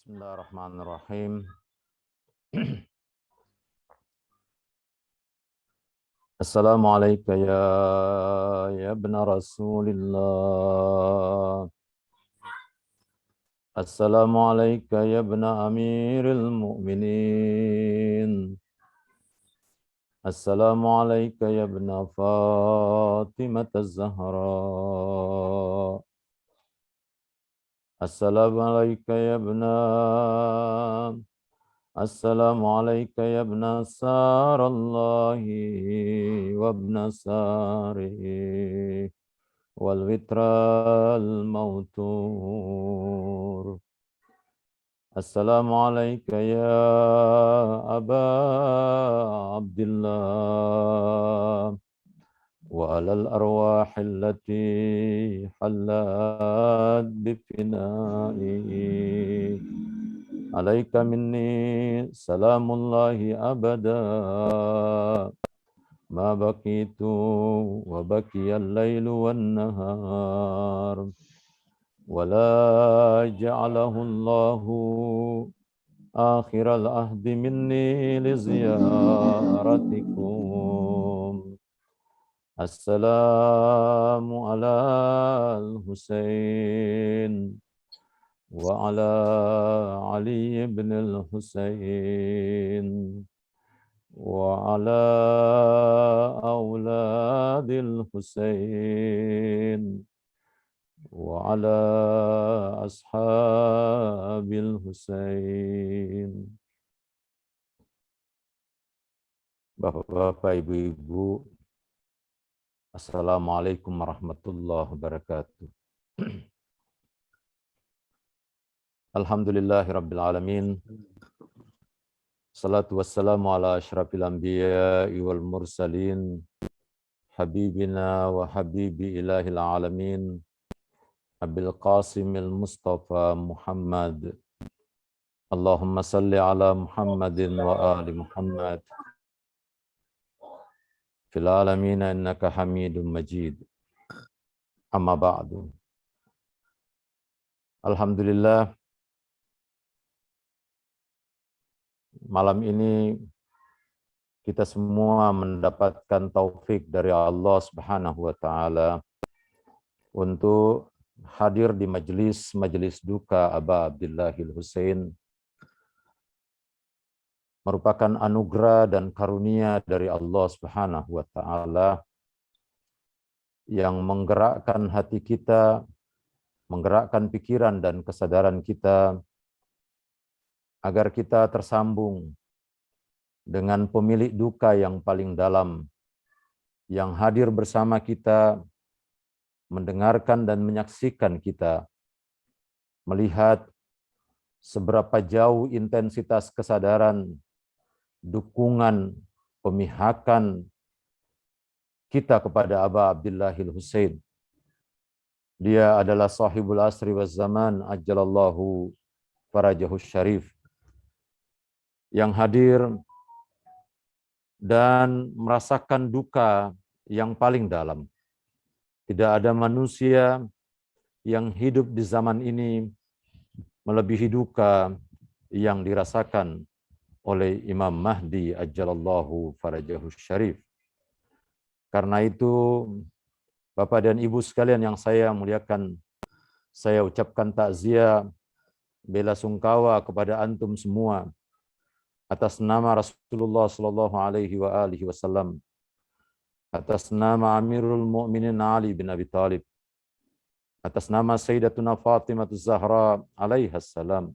Bismillahirrahmanirrahim. Assalamualaikum ya ibn Rasulillah. Assalamualaikum ya ibn Amiril Mu'minin. Assalamualaikum ya ibn Fatimah Az-Zahra. Assalamualaikum ya ibn Assalamualaikum ya ibn Sarallahi wa ibn Sarihi wal witral mautur. Assalamualaikum ya Aba Abdullah wa alal arwah allati halat bifina'i. Alaika minni salamullahi abada ma baqitu wa baqiyal lailu wan nahar wa la ja'alahu Allahu akhiral ahdi minni li ziyaratikum. Assalamu ala al-Husain wa ala Ali ibn al-Husain wa ala auladil Husain wa ala ashabil Husain. Bapak-bapak, ibu-ibu, assalamualaikum warahmatullahi wabarakatuh. Alhamdulillahirabbil alamin. Salatu wassalamu ala asyrafil anbiya'i wal mursalin habibina wa habibi ilahil alamin Abil Qasimil Mustafa Muhammad. Allahumma salli ala Muhammadin wa ali Muhammad fil alamin innaka Hamidum Majid. Amma ba'du. Alhamdulillah, malam ini kita semua mendapatkan taufik dari Allah Subhanahu wa taala untuk hadir di majelis duka Aba Abdillahil Husain. Merupakan anugerah dan karunia dari Allah Subhanahu wa taala yang menggerakkan hati kita, menggerakkan pikiran dan kesadaran kita agar kita tersambung dengan pemilik duka yang paling dalam, yang hadir bersama kita, mendengarkan dan menyaksikan kita, melihat seberapa jauh intensitas kesadaran, dukungan, pemihakan kita kepada Aba Abdillahil Husain. Dia adalah sahibul asri waz zaman, ajjalallahu farajahus syarif, yang hadir dan merasakan duka yang paling dalam. Tidak ada manusia yang hidup di zaman ini melebihi duka yang dirasakan oleh Imam Mahdi ajjalallahu farajahus syarif. Karena itu, Bapak dan Ibu sekalian yang saya muliakan, saya ucapkan takziah, bela sungkawa kepada antum semua atas nama Rasulullah sallallahu alaihi wasallam, atas nama Amirul Mukminin Ali bin Abi Thalib, atas nama Sayyidatuna Fatimah Az-Zahra alaihas salam,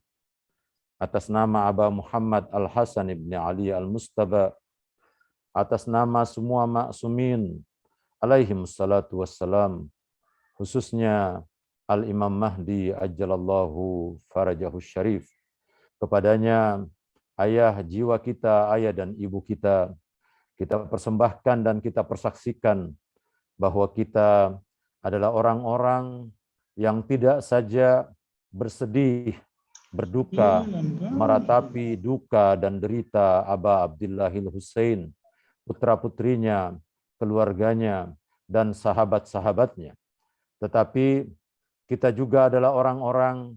atas nama Aba Muhammad Al-Hasan ibn Ali Al-Mustafa, atas nama semua maksumin alaihimus salatu wassalam, khususnya Al-Imam Mahdi ajjalallahu farajahus syarif. Kepadanya, ayah jiwa kita, ayah dan ibu kita persembahkan dan kita persaksikan bahwa kita adalah orang-orang yang tidak saja bersedih, berduka, meratapi duka dan derita Aba Abdillahil Husain, putra-putrinya, keluarganya, dan sahabat-sahabatnya. Tetapi kita juga adalah orang-orang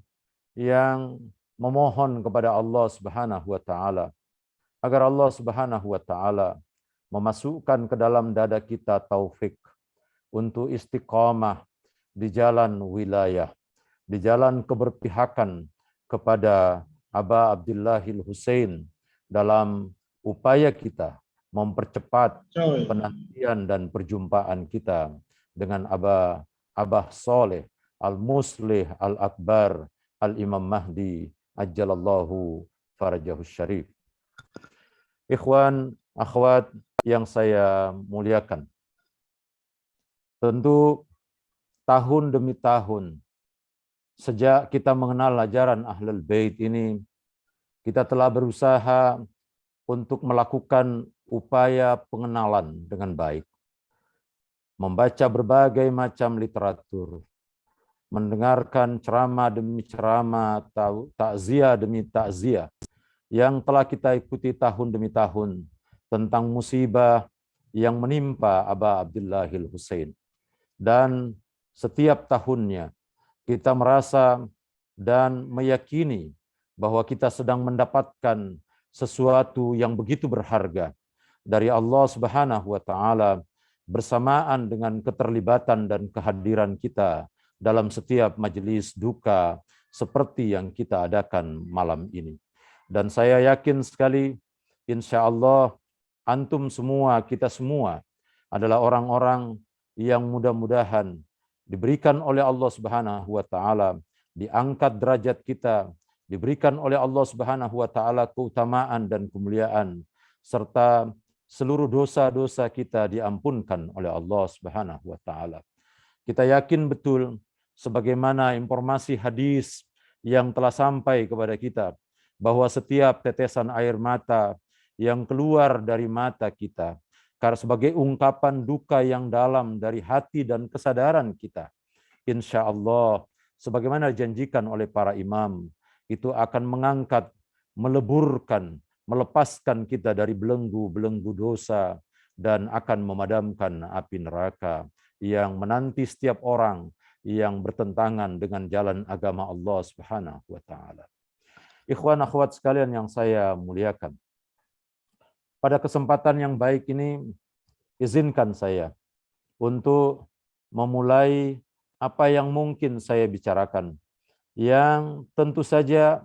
yang memohon kepada Allah Subhanahu wa taala agar Allah Subhanahu wa taala memasukkan ke dalam dada kita taufik untuk istiqamah di jalan wilayah, di jalan keberpihakan kepada Aba Abdillahil Husain dalam upaya kita mempercepat penantian dan perjumpaan kita dengan Abah Soleh Al-Muslih Al-Akbar Al-Imam Mahdi Ajjalallahu Farajahus Syarif. Ikhwan, akhwat yang saya muliakan, tentu tahun demi tahun sejak kita mengenal ajaran Ahlul Bait ini, kita telah berusaha untuk melakukan upaya pengenalan dengan baik, membaca berbagai macam literatur, mendengarkan ceramah demi ceramah, takziah demi takziah yang telah kita ikuti tahun demi tahun tentang musibah yang menimpa Aba Abdillahil Husain. Dan setiap tahunnya kita merasa dan meyakini bahwa kita sedang mendapatkan sesuatu yang begitu berharga dari Allah Subhanahu wa taala bersamaan dengan keterlibatan dan kehadiran kita dalam setiap majelis duka seperti yang kita adakan malam ini. Dan saya yakin sekali, insya Allah antum semua, kita semua adalah orang-orang yang mudah-mudahan diberikan oleh Allah Subhanahu wa taala, diangkat derajat kita, diberikan oleh Allah Subhanahu wa taala keutamaan dan kemuliaan, serta seluruh dosa-dosa kita diampunkan oleh Allah Subhanahu wa taala. Kita yakin betul sebagaimana informasi hadis yang telah sampai kepada kita, bahwa setiap tetesan air mata yang keluar dari mata kita karena sebagai ungkapan duka yang dalam dari hati dan kesadaran kita, insya Allah sebagaimana dijanjikan oleh para imam, itu akan mengangkat, meleburkan, melepaskan kita dari belenggu-belenggu dosa dan akan memadamkan api neraka yang menanti setiap orang yang bertentangan dengan jalan agama Allah Subhanahu wa taala. Ikhwan akhwat sekalian yang saya muliakan, pada kesempatan yang baik ini izinkan saya untuk memulai apa yang mungkin saya bicarakan, yang tentu saja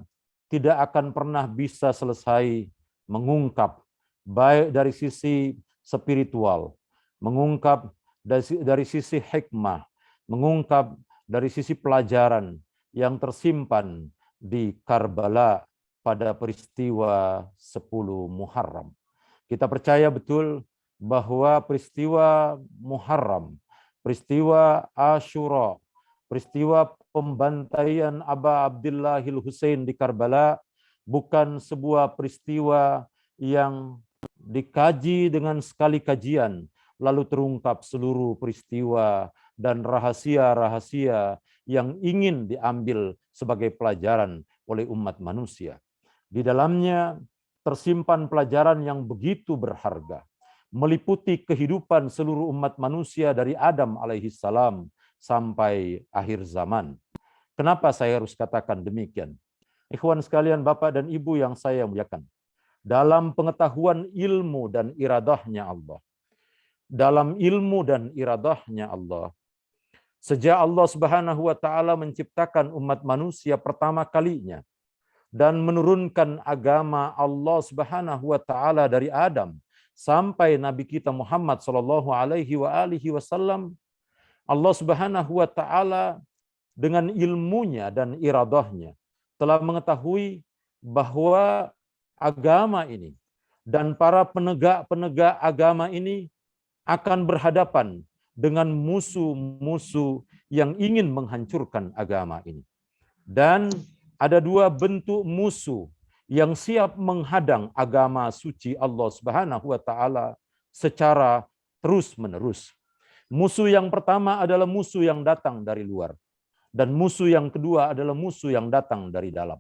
tidak akan pernah bisa selesai mengungkap, baik dari sisi spiritual, mengungkap dari sisi hikmah, mengungkap dari sisi pelajaran yang tersimpan di Karbala pada peristiwa 10 Muharram. Kita percaya betul bahwa peristiwa Muharram, peristiwa Asyura, peristiwa pembantaian Aba Abdillahil Husain di Karbala bukan sebuah peristiwa yang dikaji dengan sekali kajian, lalu terungkap seluruh peristiwa dan rahasia-rahasia yang ingin diambil sebagai pelajaran oleh umat manusia. Di dalamnya tersimpan pelajaran yang begitu berharga, meliputi kehidupan seluruh umat manusia dari Adam alaihissalam sampai akhir zaman. Kenapa saya harus katakan demikian? Ikhwan sekalian, Bapak dan Ibu yang saya muliakan, dalam pengetahuan ilmu dan iradahnya Allah, dalam ilmu dan iradahnya Allah, sejak Allah Subhanahu wa taala menciptakan umat manusia pertama kalinya dan menurunkan agama Allah Subhanahu wa taala dari Adam sampai Nabi kita Muhammad sallallahu alaihi wasallam, Allah Subhanahu wa taala dengan ilmunya dan iradahnya telah mengetahui bahwa agama ini dan para penegak-penegak agama ini akan berhadapan dengan musuh-musuh yang ingin menghancurkan agama ini. Dan ada dua bentuk musuh yang siap menghadang agama suci Allah Subhanahu wa taala secara terus-menerus. Musuh yang pertama adalah musuh yang datang dari luar, dan musuh yang kedua adalah musuh yang datang dari dalam.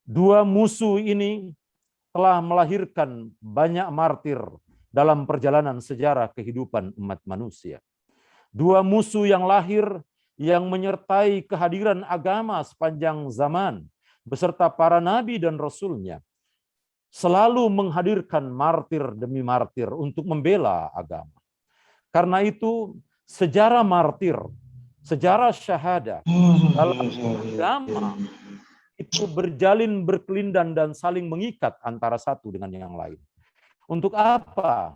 Dua musuh ini telah melahirkan banyak martir dalam perjalanan sejarah kehidupan umat manusia. Dua musuh yang lahir yang menyertai kehadiran agama sepanjang zaman beserta para nabi dan rasulnya selalu menghadirkan martir demi martir untuk membela agama. Karena itu sejarah martir, sejarah syahadah dalam agama itu berjalin berkelindan dan saling mengikat antara satu dengan yang lain. Untuk apa?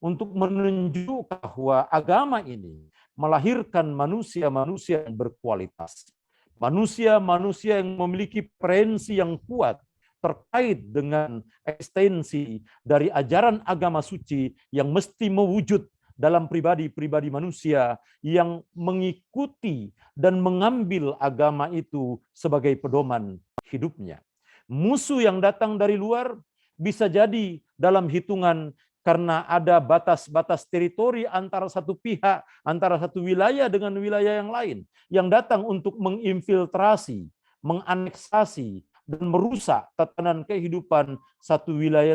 Untuk menunjukkan bahwa agama ini melahirkan manusia-manusia yang berkualitas. Manusia-manusia yang memiliki preferensi yang kuat terkait dengan eksistensi dari ajaran agama suci yang mesti mewujud dalam pribadi-pribadi manusia yang mengikuti dan mengambil agama itu sebagai pedoman hidupnya. Musuh yang datang dari luar bisa jadi dalam hitungan karena ada batas-batas teritori antara satu pihak, antara satu wilayah dengan wilayah yang lain, yang datang untuk menginfiltrasi, menganeksasi, dan merusak tatanan kehidupan satu wilayah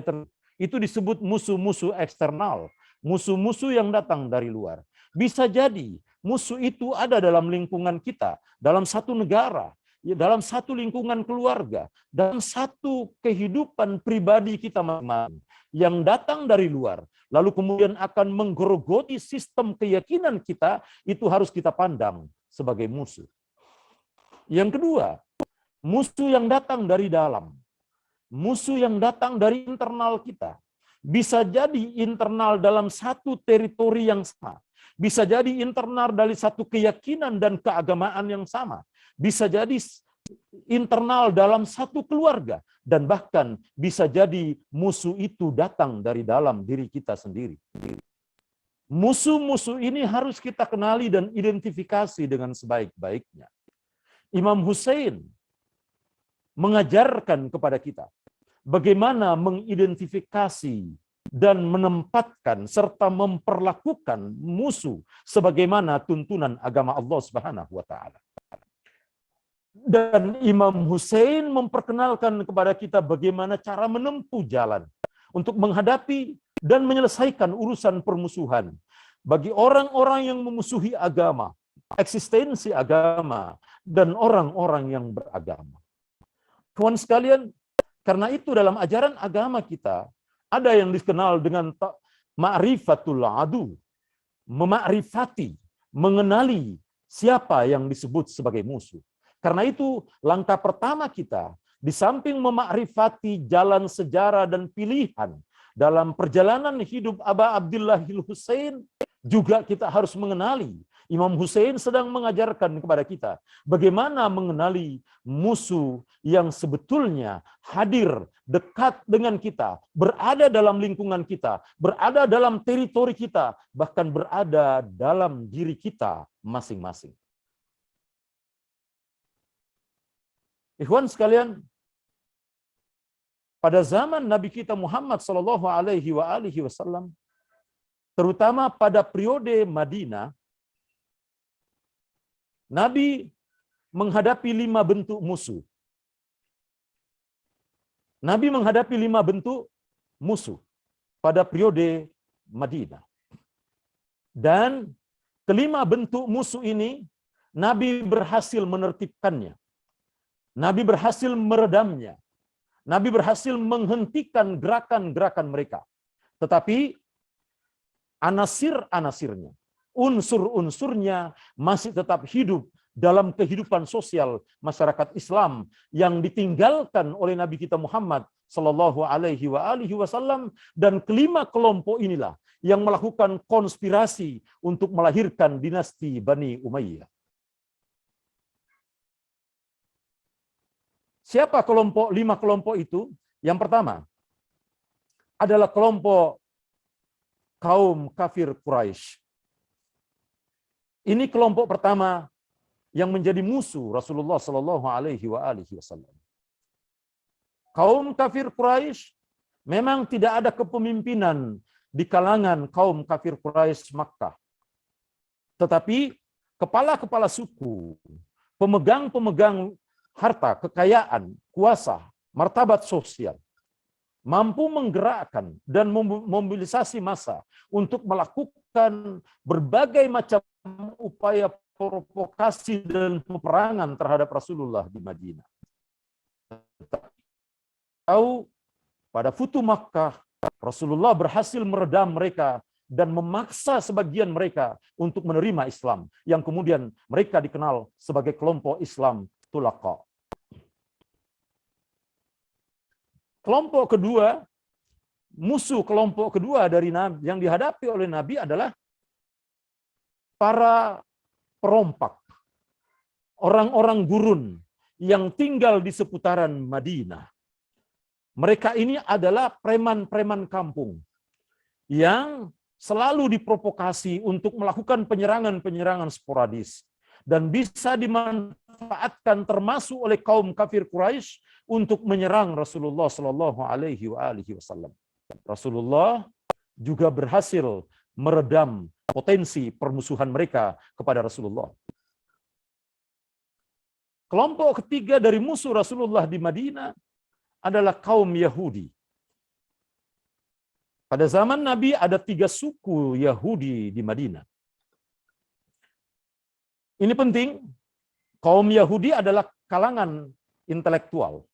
itu disebut musuh-musuh eksternal, musuh-musuh yang datang dari luar. Bisa jadi musuh itu ada dalam lingkungan kita, dalam satu negara, dalam satu lingkungan keluarga, dalam satu kehidupan pribadi kita masing-masing yang datang dari luar, lalu kemudian akan menggerogoti sistem keyakinan kita, itu harus kita pandang sebagai musuh. Yang kedua, musuh yang datang dari dalam. Musuh yang datang dari internal kita. Bisa jadi internal dalam satu teritori yang sama. Bisa jadi internal dari satu keyakinan dan keagamaan yang sama. Bisa jadi internal dalam satu keluarga. Dan bahkan bisa jadi musuh itu datang dari dalam diri kita sendiri. Musuh-musuh ini harus kita kenali dan identifikasi dengan sebaik-baiknya. Imam Hussein mengajarkan kepada kita bagaimana mengidentifikasi dan menempatkan serta memperlakukan musuh sebagaimana tuntunan agama Allah Subhanahu wa taala. Dan Imam Hussein memperkenalkan kepada kita bagaimana cara menempuh jalan untuk menghadapi dan menyelesaikan urusan permusuhan bagi orang-orang yang memusuhi agama, eksistensi agama, dan orang-orang yang beragama. Kawan sekalian, karena itu dalam ajaran agama kita, ada yang dikenal dengan ma'rifatul adu, memakrifati, mengenali siapa yang disebut sebagai musuh. Karena itu, langkah pertama kita, di samping memakrifati jalan sejarah dan pilihan dalam perjalanan hidup Aba Abdillah Husain, juga kita harus mengenali. Imam Hussein sedang mengajarkan kepada kita bagaimana mengenali musuh yang sebetulnya hadir dekat dengan kita, berada dalam lingkungan kita, berada dalam teritori kita, bahkan berada dalam diri kita masing-masing. Ikhwan sekalian, pada zaman Nabi kita Muhammad sallallahu alaihi wasallam, terutama pada periode Madinah, Nabi menghadapi 5 bentuk musuh. Nabi menghadapi 5 bentuk musuh pada periode Madinah. Dan kelima bentuk musuh ini, Nabi berhasil menertibkannya. Nabi berhasil meredamnya. Nabi berhasil menghentikan gerakan-gerakan mereka. Tetapi anasir-anasirnya, unsur-unsurnya masih tetap hidup dalam kehidupan sosial masyarakat Islam yang ditinggalkan oleh Nabi kita Muhammad sallallahu alaihi wasallam, dan kelima kelompok inilah yang melakukan konspirasi untuk melahirkan dinasti Bani Umayyah. Siapa lima kelompok itu? Yang pertama adalah kelompok kaum kafir Quraisy. Ini kelompok pertama yang menjadi musuh Rasulullah Sallallahu Alaihi Wasallam. Kaum kafir Quraisy memang tidak ada kepemimpinan di kalangan kaum kafir Quraisy Makkah, tetapi kepala-kepala suku, pemegang-pemegang harta, kekayaan, kuasa, martabat sosial, mampu menggerakkan dan memobilisasi massa untuk melakukan berbagai macam upaya provokasi dan peperangan terhadap Rasulullah di Madinah. Tahu pada Futuh Makkah, Rasulullah berhasil meredam mereka dan memaksa sebagian mereka untuk menerima Islam, yang kemudian mereka dikenal sebagai kelompok Islam Tulaqa. Kelompok kedua, musuh kelompok kedua dari Nabi yang dihadapi oleh Nabi adalah para perompak, orang-orang gurun yang tinggal di seputaran Madinah. Mereka ini adalah preman-preman kampung yang selalu diprovokasi untuk melakukan penyerangan-penyerangan sporadis dan bisa dimanfaatkan termasuk oleh kaum kafir Quraisy untuk menyerang Rasulullah Shallallahu Alaihi Wasallam. Rasulullah juga berhasil meredam potensi permusuhan mereka kepada Rasulullah. Kelompok ketiga dari musuh Rasulullah di Madinah adalah kaum Yahudi. Pada zaman Nabi ada 3 suku Yahudi di Madinah. Ini penting, kaum Yahudi adalah kalangan intelektual.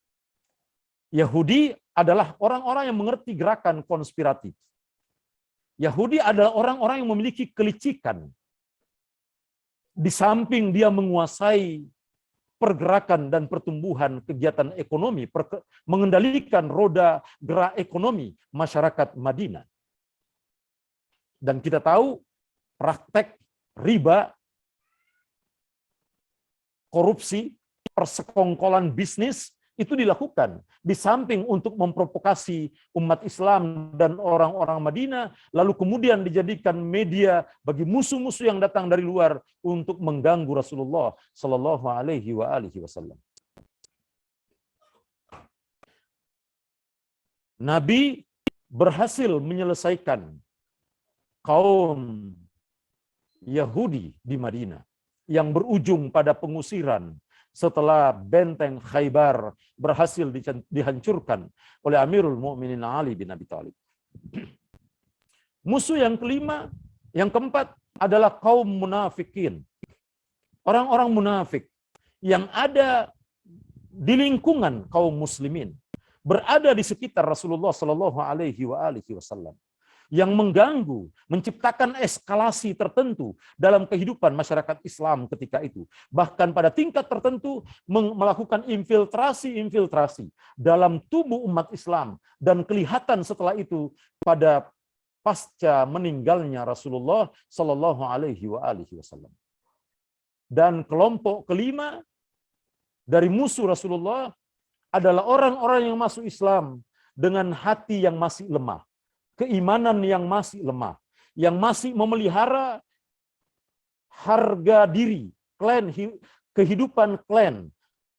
Yahudi adalah orang-orang yang mengerti gerakan konspiratif. Yahudi adalah orang-orang yang memiliki kelicikan. Di samping dia menguasai pergerakan dan pertumbuhan kegiatan ekonomi, mengendalikan roda gerak ekonomi masyarakat Madinah. Dan kita tahu praktek riba, korupsi, persekongkolan bisnis itu dilakukan di samping untuk memprovokasi umat Islam dan orang-orang Madinah, lalu kemudian dijadikan media bagi musuh-musuh yang datang dari luar untuk mengganggu Rasulullah Shallallahu Alaihi Wasallam. Nabi berhasil menyelesaikan kaum Yahudi di Madinah yang berujung pada pengusiran setelah benteng Khaybar berhasil dihancurkan oleh Amirul Mukminin Ali bin Abi Thalib. Musuh yang kelima, yang keempat adalah kaum munafikin. Orang-orang munafik yang ada di lingkungan kaum muslimin, berada di sekitar Rasulullah Shallallahu Alaihi Wasallam, yang mengganggu, menciptakan eskalasi tertentu dalam kehidupan masyarakat Islam ketika itu. Bahkan pada tingkat tertentu melakukan infiltrasi dalam tubuh umat Islam, dan kelihatan setelah itu pada pasca meninggalnya Rasulullah Shallallahu Alaihi Wasallam. Dan kelompok kelima dari musuh Rasulullah adalah orang-orang yang masuk Islam dengan hati yang masih lemah, keimanan yang masih lemah, yang masih memelihara harga diri, klan, kehidupan klan,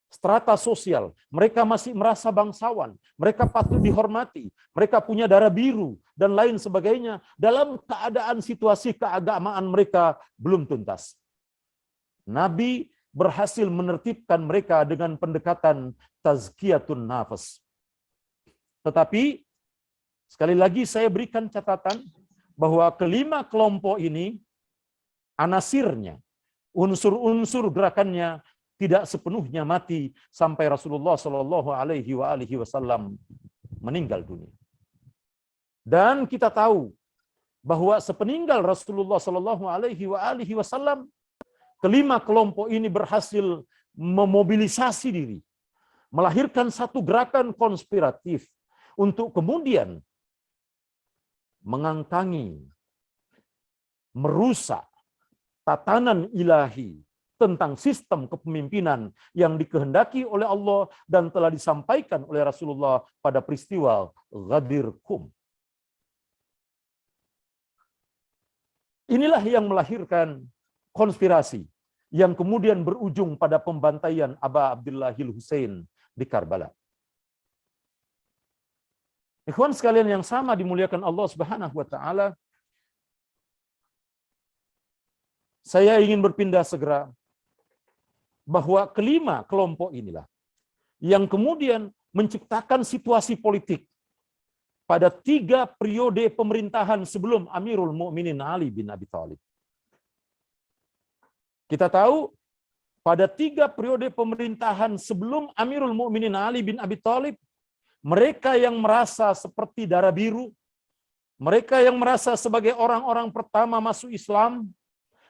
strata sosial. Mereka masih merasa bangsawan, mereka patut dihormati, mereka punya darah biru, dan lain sebagainya, dalam keadaan situasi keagamaan mereka belum tuntas. Nabi berhasil menertibkan mereka dengan pendekatan tazkiyatun nafas. Tetapi sekali lagi saya berikan catatan bahwa kelima kelompok ini, anasirnya, unsur-unsur gerakannya tidak sepenuhnya mati sampai Rasulullah Shallallahu Alaihi Wasallam meninggal dunia. Dan kita tahu bahwa sepeninggal Rasulullah Shallallahu Alaihi Wasallam, kelima kelompok ini berhasil memobilisasi diri, melahirkan satu gerakan konspiratif untuk kemudian mengangkangi, merusak tatanan ilahi tentang sistem kepemimpinan yang dikehendaki oleh Allah dan telah disampaikan oleh Rasulullah pada peristiwa Ghadir Qum. Inilah yang melahirkan konspirasi yang kemudian berujung pada pembantaian Aba Abdillahil Husain di Karbala. Ikhwan sekalian yang sama dimuliakan Allah Subhanahu wa taala, saya ingin berpindah segera bahwa kelima kelompok inilah yang kemudian menciptakan situasi politik pada 3 periode pemerintahan sebelum Amirul Mukminin Ali bin Abi Thalib. Kita tahu pada 3 periode pemerintahan sebelum Amirul Mukminin Ali bin Abi Thalib, mereka yang merasa seperti darah biru, mereka yang merasa sebagai orang-orang pertama masuk Islam,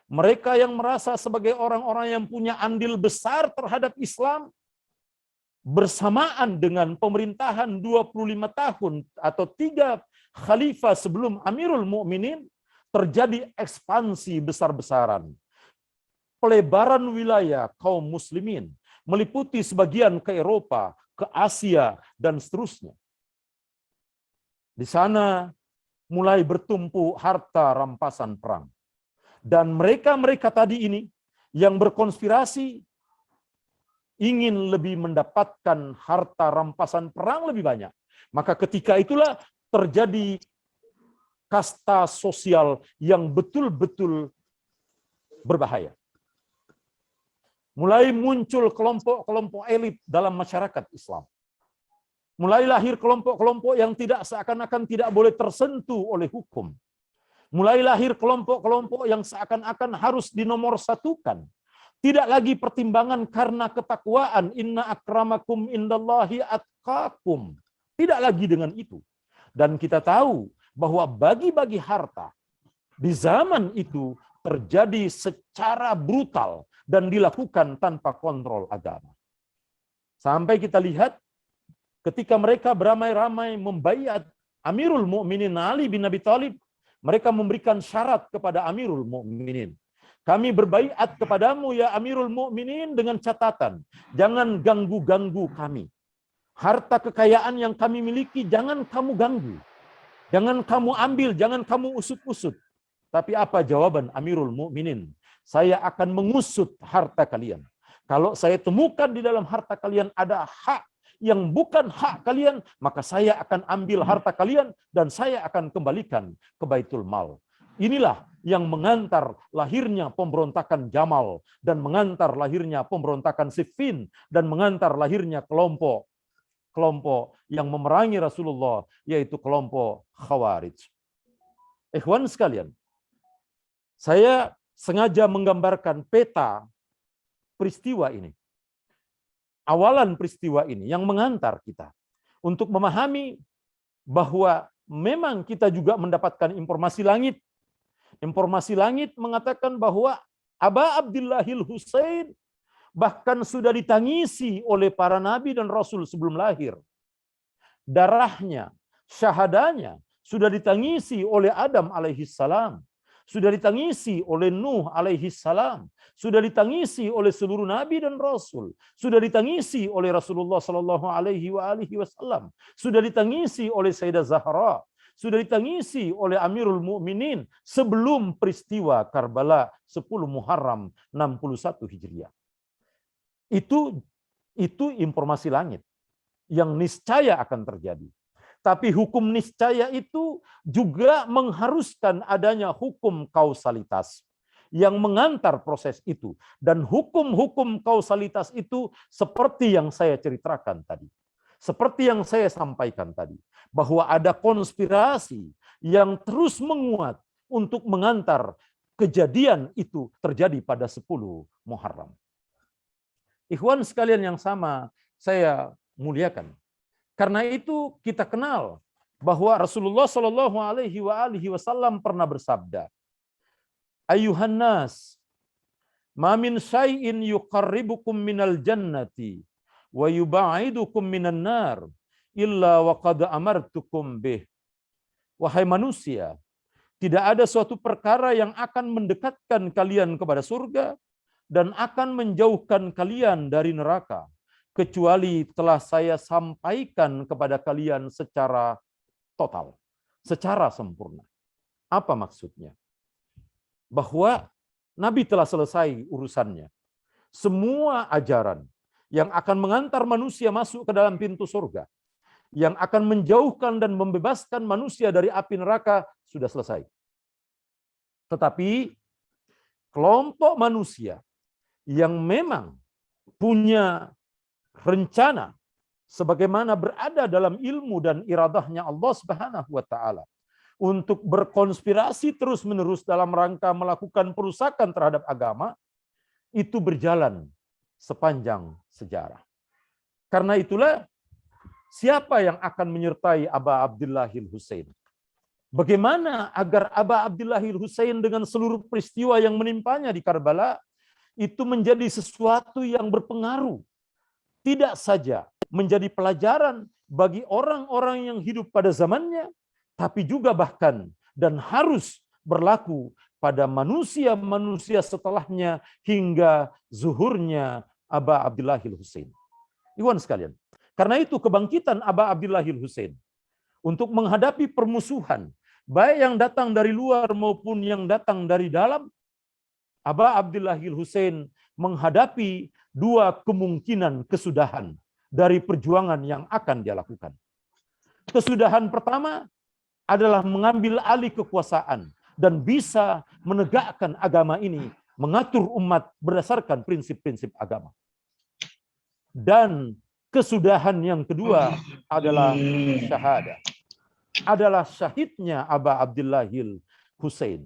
mereka yang merasa sebagai orang-orang yang punya andil besar terhadap Islam, bersamaan dengan pemerintahan 25 tahun atau 3 khalifah sebelum Amirul Mukminin, terjadi ekspansi besar-besaran. Pelebaran wilayah kaum muslimin, meliputi sebagian ke Eropa, ke Asia, dan seterusnya. Di sana mulai bertumpu harta rampasan perang. Dan mereka-mereka tadi ini yang berkonspirasi ingin lebih mendapatkan harta rampasan perang lebih banyak. Maka ketika itulah terjadi kasta sosial yang betul-betul berbahaya. Mulai muncul kelompok-kelompok elit dalam masyarakat Islam. Mulai lahir kelompok-kelompok yang seakan-akan tidak boleh tersentuh oleh hukum. Mulai lahir kelompok-kelompok yang seakan-akan harus dinomorsatukan. Tidak lagi pertimbangan karena ketakwaan, inna akramakum indallahi atqakum. Tidak lagi dengan itu. Dan kita tahu bahwa bagi-bagi harta di zaman itu terjadi secara brutal dan dilakukan tanpa kontrol agama. Sampai kita lihat ketika mereka beramai-ramai membaiat Amirul Mukminin Ali bin Abi Thalib, mereka memberikan syarat kepada Amirul Mukminin. Kami berbaiat kepadamu ya Amirul Mukminin dengan catatan, jangan ganggu-ganggu kami. Harta kekayaan yang kami miliki jangan kamu ganggu. Jangan kamu ambil, jangan kamu usut-usut. Tapi apa jawaban Amirul Mukminin? Saya akan mengusut harta kalian. Kalau saya temukan di dalam harta kalian ada hak yang bukan hak kalian, maka saya akan ambil harta kalian dan saya akan kembalikan ke Baitul Mal. Inilah yang mengantar lahirnya pemberontakan Jamal dan mengantar lahirnya pemberontakan Siffin dan mengantar lahirnya kelompok yang memerangi Rasulullah, yaitu kelompok Khawarij. Ikhwan sekalian, saya sengaja menggambarkan peta peristiwa ini. Awalan peristiwa ini yang mengantar kita untuk memahami bahwa memang kita juga mendapatkan informasi langit. Informasi langit mengatakan bahwa Aba Abdillahil Husain bahkan sudah ditangisi oleh para nabi dan rasul sebelum lahir. Darahnya, syahadanya sudah ditangisi oleh Adam alaihissalam. Sudah ditangisi oleh Nuh alaihi salam, sudah ditangisi oleh seluruh nabi dan rasul, sudah ditangisi oleh Rasulullah sallallahu alaihi wasallam, sudah ditangisi oleh Sayyidah Zahra, sudah ditangisi oleh Amirul Mukminin sebelum peristiwa Karbala 10 Muharram 61 Hijriah. Itu informasi langit yang niscaya akan terjadi. Tapi hukum niscaya itu juga mengharuskan adanya hukum kausalitas yang mengantar proses itu. Dan hukum-hukum kausalitas itu seperti yang saya ceritakan tadi. Seperti yang saya sampaikan tadi. Bahwa ada konspirasi yang terus menguat untuk mengantar kejadian itu terjadi pada 10 Muharram. Ikhwan sekalian yang sama saya muliakan. Karena itu kita kenal bahwa Rasulullah Shallallahu Alaihi Wasallam pernah bersabda, "Ayuhan nas, ma min syai'in yuqarribukum minal jannati wa yubaidukum minan nar illa wa qad amartukum bih." Wahai manusia, tidak ada suatu perkara yang akan mendekatkan kalian kepada surga dan akan menjauhkan kalian dari neraka, kecuali telah saya sampaikan kepada kalian secara total, secara sempurna. Apa maksudnya? Bahwa Nabi telah selesai urusannya. Semua ajaran yang akan mengantar manusia masuk ke dalam pintu surga, yang akan menjauhkan dan membebaskan manusia dari api neraka, sudah selesai. Tetapi kelompok manusia yang memang punya rencana sebagaimana berada dalam ilmu dan iradahnya Allah Subhanahu wa taala untuk berkonspirasi terus-menerus dalam rangka melakukan perusakan terhadap agama, itu berjalan sepanjang sejarah. Karena itulah, siapa yang akan menyertai Aba Abdillahil Husain? Bagaimana agar Aba Abdillahil Husain dengan seluruh peristiwa yang menimpanya di Karbala itu menjadi sesuatu yang berpengaruh, tidak saja menjadi pelajaran bagi orang-orang yang hidup pada zamannya, tapi juga bahkan dan harus berlaku pada manusia-manusia setelahnya hingga zuhurnya Aba Abdillahil Husain. Ikhwan sekalian, karena itu kebangkitan Aba Abdillahil Husain untuk menghadapi permusuhan, baik yang datang dari luar maupun yang datang dari dalam, Aba Abdillahil Husain menghadapi dua kemungkinan kesudahan dari perjuangan yang akan dia lakukan. Kesudahan pertama adalah mengambil alih kekuasaan dan bisa menegakkan agama ini, mengatur umat berdasarkan prinsip-prinsip agama. Dan kesudahan yang kedua adalah syahadah. Adalah syahidnya Aba Abdillahil Husain.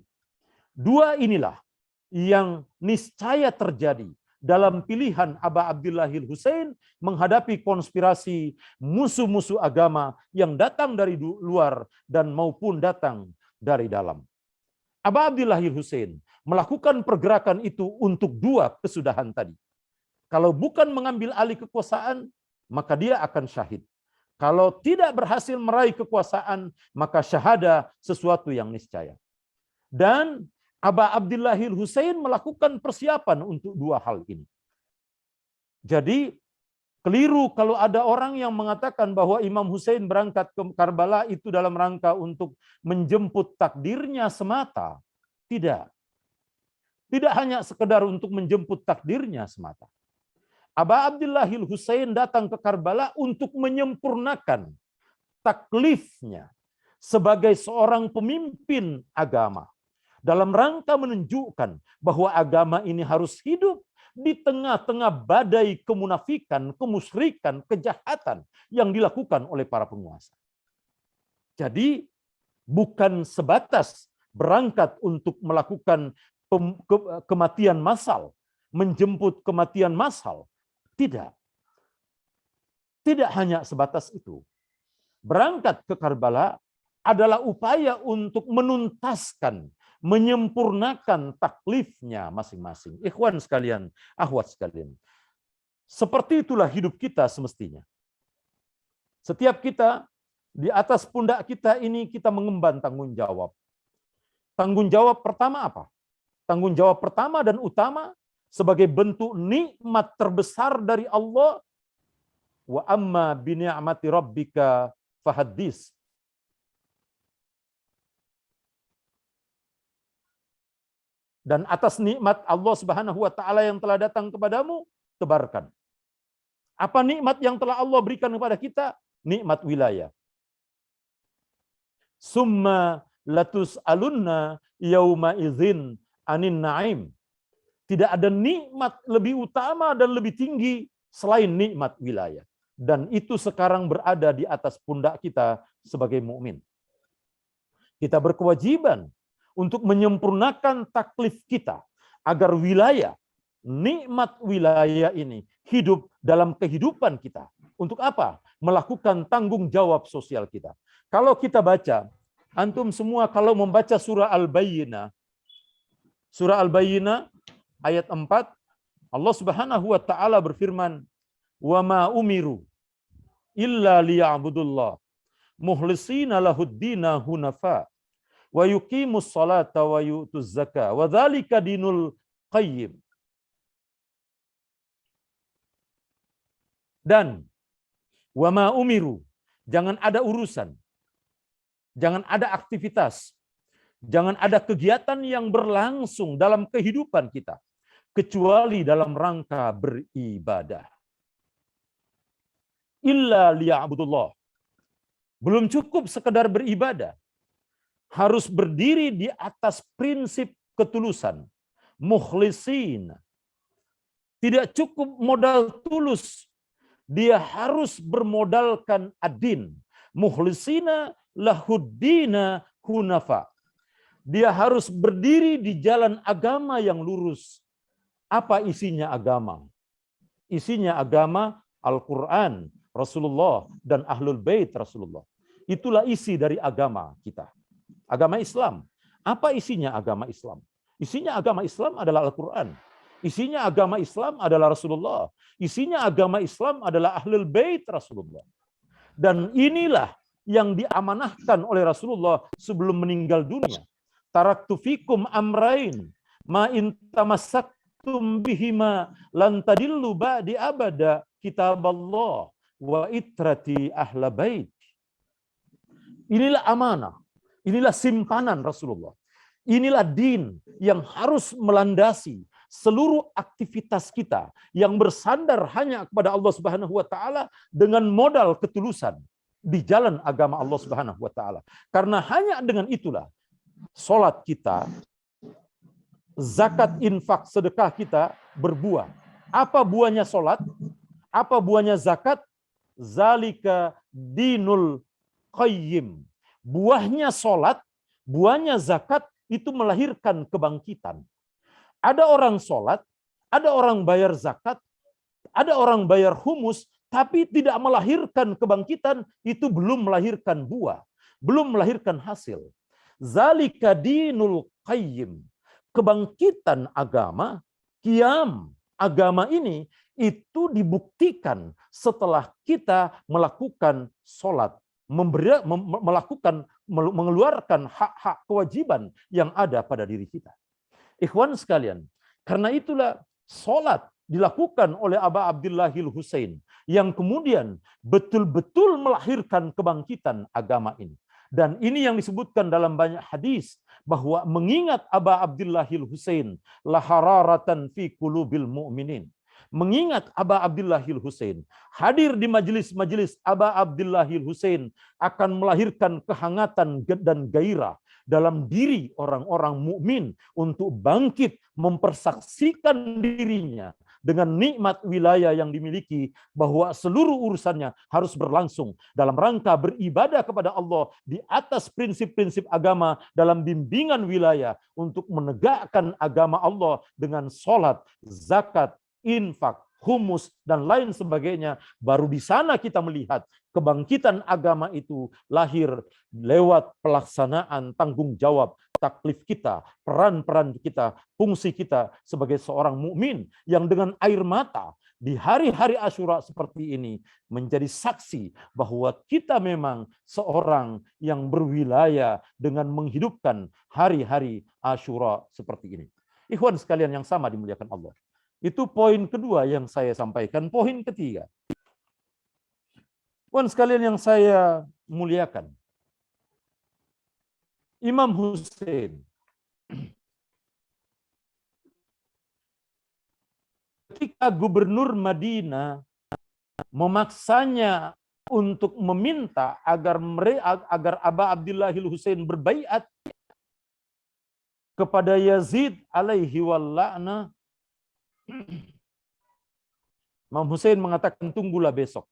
Dua inilah yang niscaya terjadi dalam pilihan Aba Abdillahil Husain menghadapi konspirasi musuh-musuh agama yang datang dari luar dan maupun datang dari dalam. Aba Abdillahil Husain melakukan pergerakan itu untuk dua kesudahan tadi. Kalau bukan mengambil alih kekuasaan, maka dia akan syahid. Kalau tidak berhasil meraih kekuasaan, maka syahada sesuatu yang niscaya. Dan Aba Abdillahil Husain melakukan persiapan untuk dua hal ini. Jadi keliru kalau ada orang yang mengatakan bahwa Imam Husain berangkat ke Karbala itu dalam rangka untuk menjemput takdirnya semata. Tidak. Tidak hanya sekedar untuk menjemput takdirnya semata. Aba Abdillahil Husain datang ke Karbala untuk menyempurnakan taklifnya sebagai seorang pemimpin agama. Dalam rangka menunjukkan bahwa agama ini harus hidup di tengah-tengah badai kemunafikan, kemusyrikan, kejahatan yang dilakukan oleh para penguasa. Jadi bukan sebatas berangkat untuk melakukan kematian massal, menjemput kematian massal. Tidak. Tidak hanya sebatas itu. Berangkat ke Karbala adalah upaya untuk menuntaskan, menyempurnakan taklifnya masing-masing. Ikhwan sekalian, akhwat sekalian. Seperti itulah hidup kita semestinya. Setiap kita, di atas pundak kita ini kita mengemban tanggung jawab. Tanggung jawab pertama apa? Tanggung jawab pertama dan utama sebagai bentuk nikmat terbesar dari Allah, wa amma bi ni'mati rabbika fahaddis. Dan atas nikmat Allah Subhanahu wa taala yang telah datang kepadamu, tebarkan. Apa nikmat yang telah Allah berikan kepada kita? Nikmat wilayah. Summa latus'alunna yauma idzin anin na'im. Tidak ada nikmat lebih utama dan lebih tinggi selain nikmat wilayah. Dan itu sekarang berada di atas pundak kita sebagai mukmin. Kita berkewajiban untuk menyempurnakan taklif kita agar wilayah, nikmat wilayah ini hidup dalam kehidupan kita. Untuk apa? Melakukan tanggung jawab sosial kita. Kalau kita baca, antum semua kalau membaca surah Al-Bayyinah, ayat 4, Allah Subhanahu wa taala berfirman, "Wa ma umiru illa liya'budullah mukhlisina lahuddina hunafa wa yuqimus salata wa yu'tuz zakah wa dzalika dinul qayyim." Dan wa ma umiru, jangan ada urusan, jangan ada aktivitas, jangan ada kegiatan yang berlangsung dalam kehidupan kita kecuali dalam rangka beribadah. Illa liya'budullah. Belum cukup sekedar beribadah. Harus berdiri di atas prinsip ketulusan. Mukhlisin. Tidak cukup modal tulus. Dia harus bermodalkan ad-din. Mukhlisina lahuddina hunafa. Dia harus berdiri di jalan agama yang lurus. Apa isinya agama? Isinya agama, Al-Quran, Rasulullah, dan Ahlul Bait Rasulullah. Itulah isi dari agama kita. Agama Islam. Apa isinya agama Islam? Isinya agama Islam adalah Al-Quran. Isinya agama Islam adalah Rasulullah. Isinya agama Islam adalah Ahlul Bait Rasulullah. Dan inilah yang diamanahkan oleh Rasulullah sebelum meninggal dunia. Taraktu fikum amrain ma in tamassaktum bihima lan tadillu ba'di abada kitaballah wa itrati ahla bait. Inilah amanah. Inilah simpanan Rasulullah. Inilah din yang harus melandasi seluruh aktivitas kita yang bersandar hanya kepada Allah Subhanahu wa taala dengan modal ketulusan di jalan agama Allah Subhanahu wa taala. Karena hanya dengan itulah salat kita, zakat, infak, sedekah kita berbuah. Apa buahnya salat? Apa buahnya zakat? Zalika dinul qayyim. Buahnya salat, buahnya zakat itu melahirkan kebangkitan. Ada orang sholat, ada orang bayar zakat, ada orang bayar humus, tapi tidak melahirkan kebangkitan, itu belum melahirkan buah, belum melahirkan hasil. Zalika dinul qayyim. Kebangkitan agama, qiyam agama ini, itu dibuktikan setelah kita melakukan sholat, mengeluarkan hak-hak kewajiban yang ada pada diri kita. Ikhwan sekalian, karena itulah sholat dilakukan oleh Aba Abdillahil Husain yang kemudian betul-betul melahirkan kebangkitan agama ini. Dan ini yang disebutkan dalam banyak hadis bahwa mengingat Aba Abdillahil Husain lahararatan fi qulubil mu'minin. Mengingat Aba Abdillahil Husain, hadir di majelis-majelis Aba Abdillahil Husain akan melahirkan kehangatan dan gairah dalam diri orang-orang mukmin untuk bangkit mempersaksikan dirinya dengan nikmat wilayah yang dimiliki, bahwa seluruh urusannya harus berlangsung dalam rangka beribadah kepada Allah di atas prinsip-prinsip agama dalam bimbingan wilayah untuk menegakkan agama Allah dengan sholat, zakat, infak, humus, dan lain sebagainya. Baru di sana kita melihat kebangkitan agama itu lahir lewat pelaksanaan tanggung jawab taklif kita, peran-peran kita, fungsi kita sebagai seorang mukmin yang dengan air mata di hari-hari Asyura seperti ini menjadi saksi bahwa kita memang seorang yang berwilayah dengan menghidupkan hari-hari Asyura seperti ini. Ikhwan sekalian yang sama dimuliakan Allah. Itu poin kedua yang saya sampaikan. Poin ketiga, ikhwan sekalian yang saya muliakan, Imam Hussein ketika gubernur Madinah memaksanya untuk meminta agar Aba Abdillahil Husain berbaiat kepada Yazid alaihi walla'na, Imam Hussein mengatakan, tunggulah besok.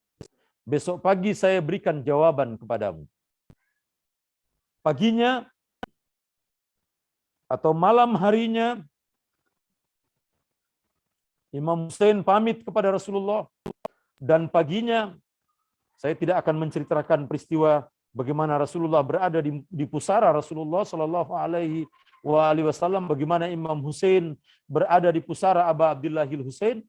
Besok pagi saya berikan jawaban kepadamu. Paginya atau malam harinya Imam Hussein pamit kepada Rasulullah, dan paginya saya tidak akan menceritakan peristiwa bagaimana Rasulullah berada di pusara Rasulullah Shallallahu Alaihi Wasallam, bagaimana Imam Hussein berada di pusara Aba Abdillahil Husain.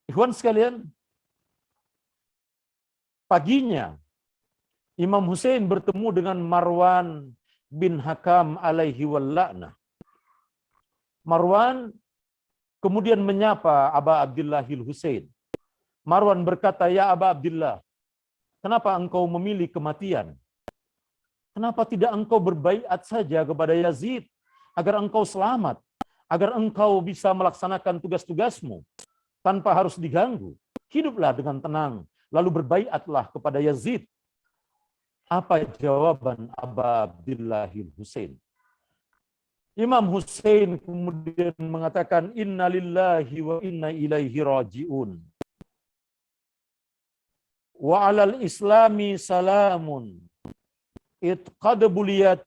Ikhwan sekalian, paginya Imam Hussein bertemu dengan Marwan bin Hakam alaihi walla'nah. Marwan kemudian menyapa Aba Abdillahil Husain. Marwan berkata, ya Aba Abdillah, kenapa engkau memilih kematian? Kenapa tidak engkau berbaiat saja kepada Yazid agar engkau selamat, agar engkau bisa melaksanakan tugas-tugasmu tanpa harus diganggu? Hiduplah dengan tenang, lalu berbaiatlah kepada Yazid. Apa jawaban Aba Abdillahil Husain? Imam Hussein kemudian mengatakan, inna lillahi wa inna ilaihi raji'un. Wa alal islami salamun. Qad buliyat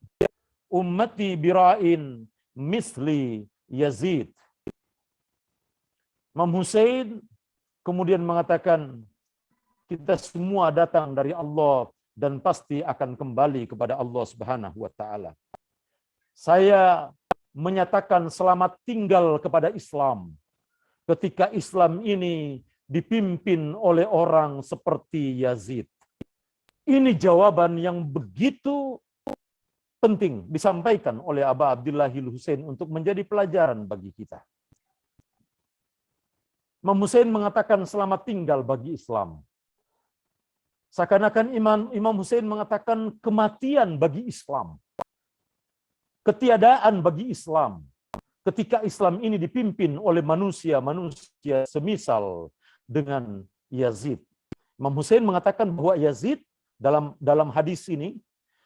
ummati bira'in misli Yazid. Imam Hussein kemudian mengatakan, kita semua datang dari Allah dan pasti akan kembali kepada Allah Subhanahu wa taala. Saya menyatakan selamat tinggal kepada Islam ketika Islam ini dipimpin oleh orang seperti Yazid. Ini jawaban yang begitu penting disampaikan oleh Aba Abdillahil Husain untuk menjadi pelajaran bagi kita. Imam Hussein mengatakan selamat tinggal bagi Islam. Seakan-akan Imam Hussein mengatakan kematian bagi Islam. Ketiadaan bagi Islam. Ketika Islam ini dipimpin oleh manusia-manusia semisal dengan Yazid. Imam Hussein mengatakan bahwa Yazid dalam hadis ini,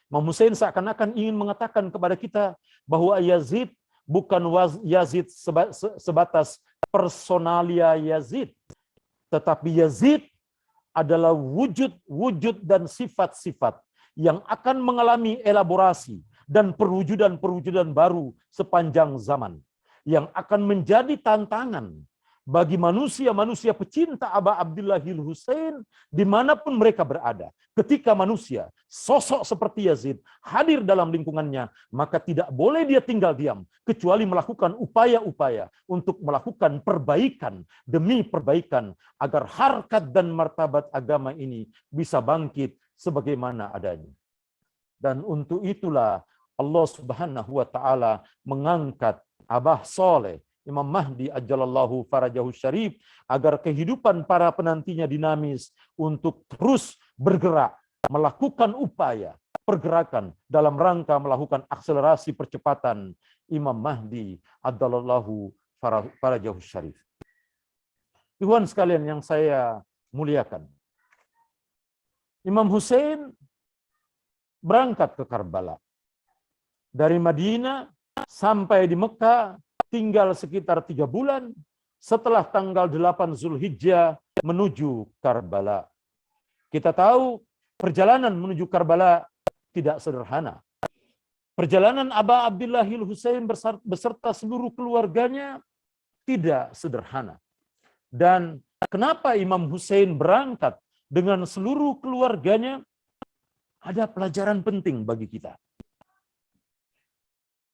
Imam Hussein seakan-akan ingin mengatakan kepada kita bahwa Yazid bukan Yazid sebatas personalia Yazid, tetapi Yazid adalah wujud dan sifat-sifat yang akan mengalami elaborasi dan perwujudan-perwujudan baru sepanjang zaman, yang akan menjadi tantangan bagi manusia-manusia pecinta Aba Abdillahil Husain dimanapun mereka berada. Ketika manusia, sosok seperti Yazid hadir dalam lingkungannya, maka tidak boleh dia tinggal diam, kecuali melakukan upaya-upaya untuk melakukan perbaikan demi perbaikan, agar harkat dan martabat agama ini bisa bangkit sebagaimana adanya. Dan untuk itulah Allah Subhanahu wa taala mengangkat Abah Soleh Imam Mahdi ajalallahu farajahu syarif agar kehidupan para penantinya dinamis untuk terus bergerak, melakukan upaya pergerakan dalam rangka melakukan akselerasi percepatan Imam Mahdi ajalallahu farajahu syarif. Ikhwan sekalian yang saya muliakan, Imam Hussein berangkat ke Karbala. Dari Madinah sampai di Mekah tinggal sekitar 3 bulan setelah tanggal 8 Zulhijjah menuju Karbala. Kita tahu perjalanan menuju Karbala tidak sederhana. Perjalanan Aba Abdillahil Husain beserta seluruh keluarganya tidak sederhana. Dan kenapa Imam Hussein berangkat dengan seluruh keluarganya? Ada pelajaran penting bagi kita.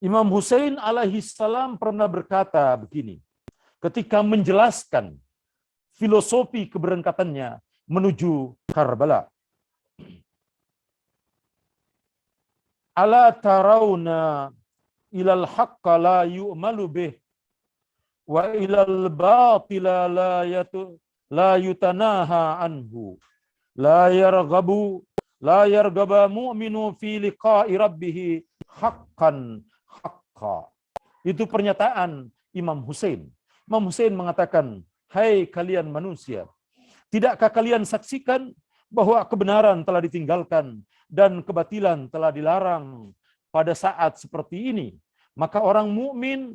Imam Hussein alaihi salam pernah berkata begini, ketika menjelaskan filosofi keberangkatannya menuju Karbala. Ala tarawna ilal haqqa la yu'malu bih wa ilal batila la yutanaha anhu la yargaba mu'minu fi liqa'i rabbih haqqan haqqa. Itu pernyataan Imam Hussein. Imam Hussein mengatakan, hai kalian manusia, tidakkah kalian saksikan bahwa kebenaran telah ditinggalkan dan kebatilan telah dilarang pada saat seperti ini? Maka orang mukmin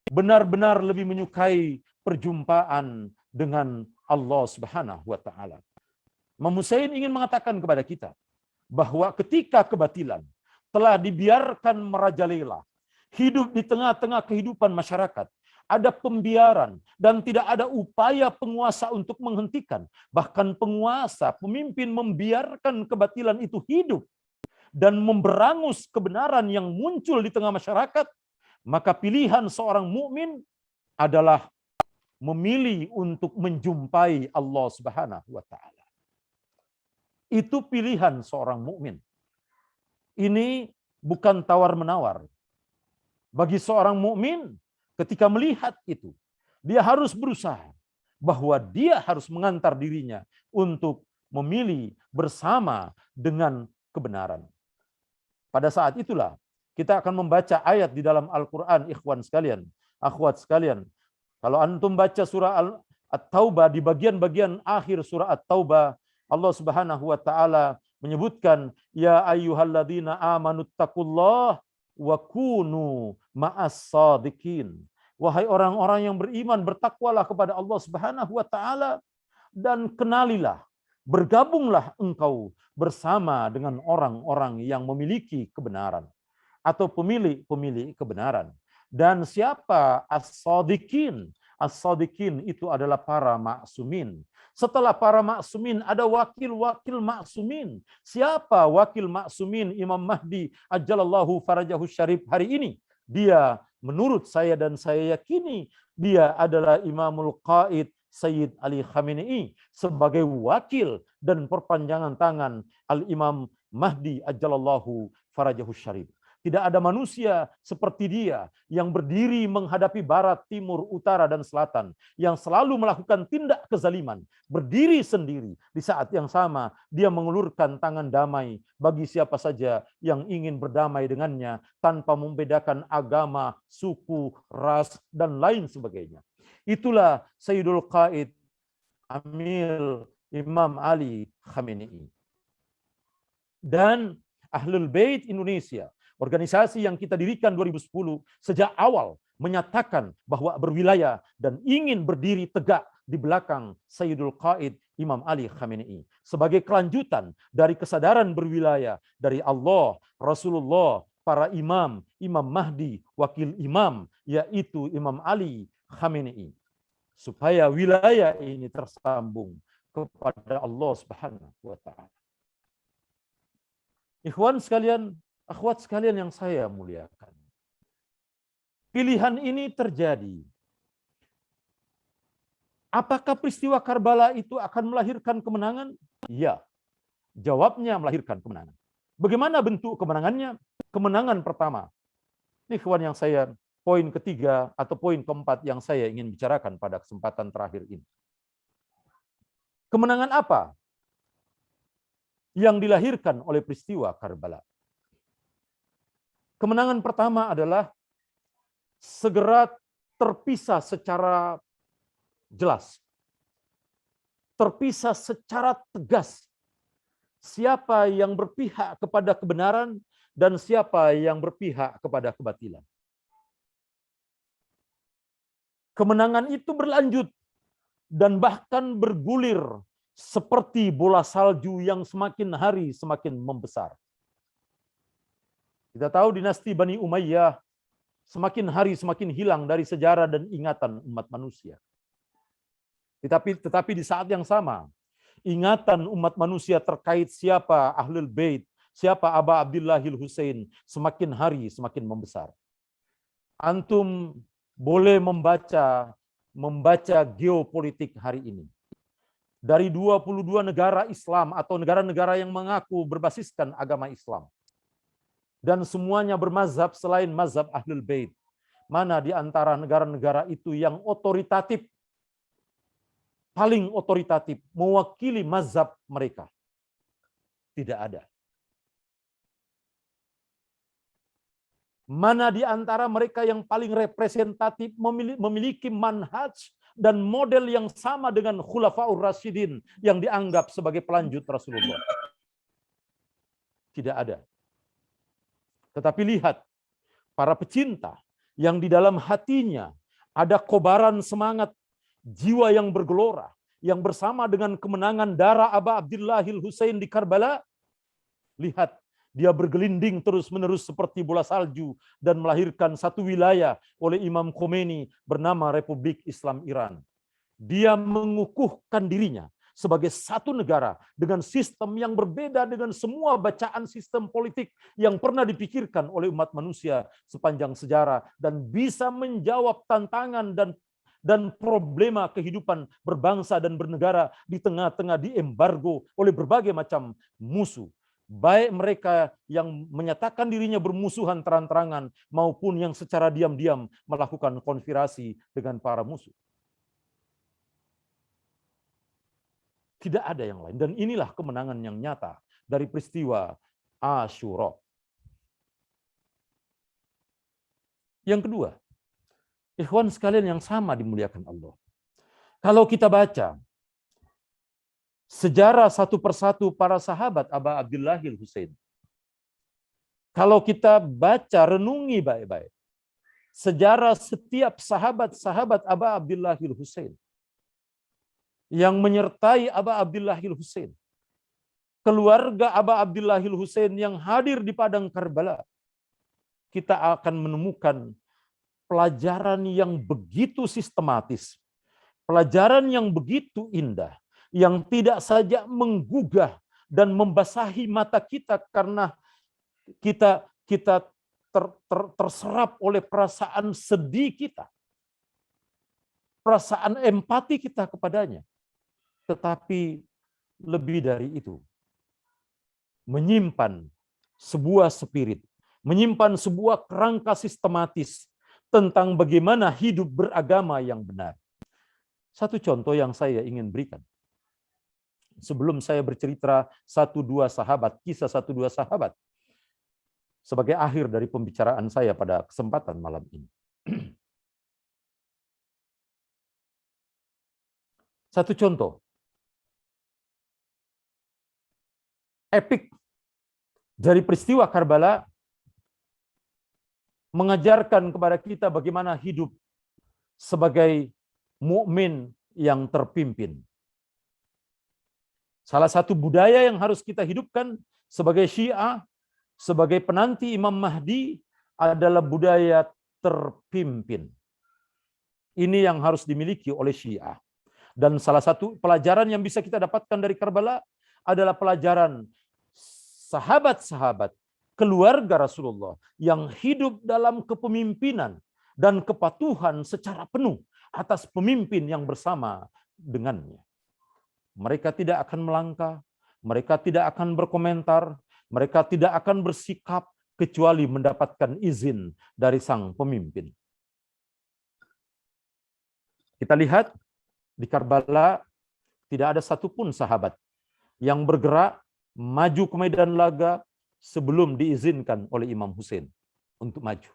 benar-benar lebih menyukai perjumpaan dengan Allah Subhanahu wa taala. Imam Hussein ingin mengatakan kepada kita bahwa ketika kebatilan telah dibiarkan merajalela, hidup di tengah-tengah kehidupan masyarakat, ada pembiaran dan tidak ada upaya penguasa untuk menghentikan. Bahkan penguasa, pemimpin membiarkan kebatilan itu hidup dan memberangus kebenaran yang muncul di tengah masyarakat, maka pilihan seorang mukmin adalah memilih untuk menjumpai Allah Subhanahu wa taala. Itu pilihan seorang mukmin. Ini bukan tawar-menawar. Bagi seorang mukmin, ketika melihat itu, dia harus berusaha bahwa dia harus mengantar dirinya untuk memilih bersama dengan kebenaran. Pada saat itulah kita akan membaca ayat di dalam Al-Quran, ikhwan sekalian, akhwat sekalian. Kalau antum baca surah At-Taubah, di bagian-bagian akhir surah At-Taubah, Allah Subhanahu wa taala menyebutkan, ya ayyuhalladzina amanuttaqullah wa kunu ma'as shadiqin. Wahai orang-orang yang beriman, bertakwalah kepada Allah Subhanahu wa taala dan kenalilah, bergabunglah engkau bersama dengan orang-orang yang memiliki kebenaran atau pemilik-pemilik kebenaran. Dan siapa as-sadiqin? As-sadiqin itu adalah para maksumin. Setelah para maksumin ada wakil-wakil maksumin. Siapa wakil maksumin Imam Mahdi ajalallahu farajahu syarif hari ini? Dia menurut saya dan saya yakini dia adalah Imamul Qaid Sayyid Ali Khamenei sebagai wakil dan perpanjangan tangan Al-Imam Mahdi ajalallahu farajahu syarif. Tidak ada manusia seperti dia yang berdiri menghadapi barat, timur, utara, dan selatan. Yang selalu melakukan tindak kezaliman. Berdiri sendiri. Di saat yang sama, dia mengulurkan tangan damai bagi siapa saja yang ingin berdamai dengannya tanpa membedakan agama, suku, ras, dan lain sebagainya. Itulah Sayyidul Qaid Amir Imam Ali Khamenei. Dan Ahlul Bait Indonesia, organisasi yang kita dirikan 2010, sejak awal menyatakan bahwa berwilayah dan ingin berdiri tegak di belakang Sayyidul Qaid Imam Ali Khamenei. Sebagai kelanjutan dari kesadaran berwilayah dari Allah, Rasulullah, para imam, Imam Mahdi, wakil imam, yaitu Imam Ali Khamenei. Supaya wilayah ini tersambung kepada Allah Subhanahu wa Ta'ala. Ikhwan sekalian, akhwat sekalian yang saya muliakan. Pilihan ini terjadi. Apakah peristiwa Karbala itu akan melahirkan kemenangan? Ya. Jawabnya melahirkan kemenangan. Bagaimana bentuk kemenangannya? Kemenangan pertama. Ini ikhwan yang saya, poin ketiga atau poin keempat yang saya ingin bicarakan pada kesempatan terakhir ini. Kemenangan apa yang dilahirkan oleh peristiwa Karbala? Kemenangan pertama adalah segera terpisah secara jelas. Terpisah secara tegas. Siapa yang berpihak kepada kebenaran dan siapa yang berpihak kepada kebatilan. Kemenangan itu berlanjut dan bahkan bergulir seperti bola salju yang semakin hari semakin membesar. Kita tahu dinasti Bani Umayyah semakin hari semakin hilang dari sejarah dan ingatan umat manusia. Tetapi di saat yang sama, ingatan umat manusia terkait siapa Ahlul Bait, siapa Aba Abdillahil Husain semakin hari semakin membesar. Antum boleh membaca geopolitik hari ini. Dari 22 negara Islam atau negara-negara yang mengaku berbasiskan agama Islam. Dan semuanya bermazhab selain mazhab Ahlul Bait. Mana di antara negara-negara itu yang otoritatif, paling otoritatif, mewakili mazhab mereka? Tidak ada. Mana di antara mereka yang paling representatif memiliki manhaj dan model yang sama dengan Khulafaur Rasyidin yang dianggap sebagai pelanjut Rasulullah? Tidak ada. Tetapi lihat, para pecinta yang di dalam hatinya ada kobaran semangat jiwa yang bergelora, yang bersama dengan kemenangan darah Aba Abdillahil Husain di Karbala. Lihat, dia bergelinding terus-menerus seperti bola salju dan melahirkan satu wilayah oleh Imam Khomeini bernama Republik Islam Iran. Dia mengukuhkan dirinya sebagai satu negara dengan sistem yang berbeda dengan semua bacaan sistem politik yang pernah dipikirkan oleh umat manusia sepanjang sejarah dan bisa menjawab tantangan dan problema kehidupan berbangsa dan bernegara di tengah-tengah diembargo oleh berbagai macam musuh. Baik mereka yang menyatakan dirinya bermusuhan terang-terangan maupun yang secara diam-diam melakukan konspirasi dengan para musuh. Tidak ada yang lain. Dan inilah kemenangan yang nyata dari peristiwa Asyura. Yang kedua, ikhwan sekalian yang sama dimuliakan Allah. Kalau kita baca sejarah satu persatu para sahabat Aba Abdillahil Husain. Kalau kita baca, renungi baik-baik sejarah setiap sahabat-sahabat Aba Abdillahil Husain yang menyertai Aba Abdillahil Husain. Keluarga Aba Abdillahil Husain yang hadir di padang Karbala. Kita akan menemukan pelajaran yang begitu sistematis, pelajaran yang begitu indah, yang tidak saja menggugah dan membasahi mata kita karena kita terserap oleh perasaan sedih kita, perasaan empati kita kepadanya. Tetapi lebih dari itu, menyimpan sebuah spirit, menyimpan sebuah kerangka sistematis tentang bagaimana hidup beragama yang benar. Satu contoh yang saya ingin berikan. Sebelum saya bercerita kisah satu dua sahabat, sebagai akhir dari pembicaraan saya pada kesempatan malam ini. Satu contoh, epik dari peristiwa Karbala mengajarkan kepada kita bagaimana hidup sebagai mukmin yang terpimpin. Salah satu budaya yang harus kita hidupkan sebagai Syiah, sebagai penanti Imam Mahdi adalah budaya terpimpin. Ini yang harus dimiliki oleh Syiah. Dan salah satu pelajaran yang bisa kita dapatkan dari Karbala adalah pelajaran sahabat-sahabat keluarga Rasulullah yang hidup dalam kepemimpinan dan kepatuhan secara penuh atas pemimpin yang bersama dengannya. Mereka tidak akan melangkah, mereka tidak akan berkomentar, mereka tidak akan bersikap kecuali mendapatkan izin dari sang pemimpin. Kita lihat di Karbala tidak ada satupun sahabat yang bergerak maju ke medan laga sebelum diizinkan oleh Imam Hussein untuk maju.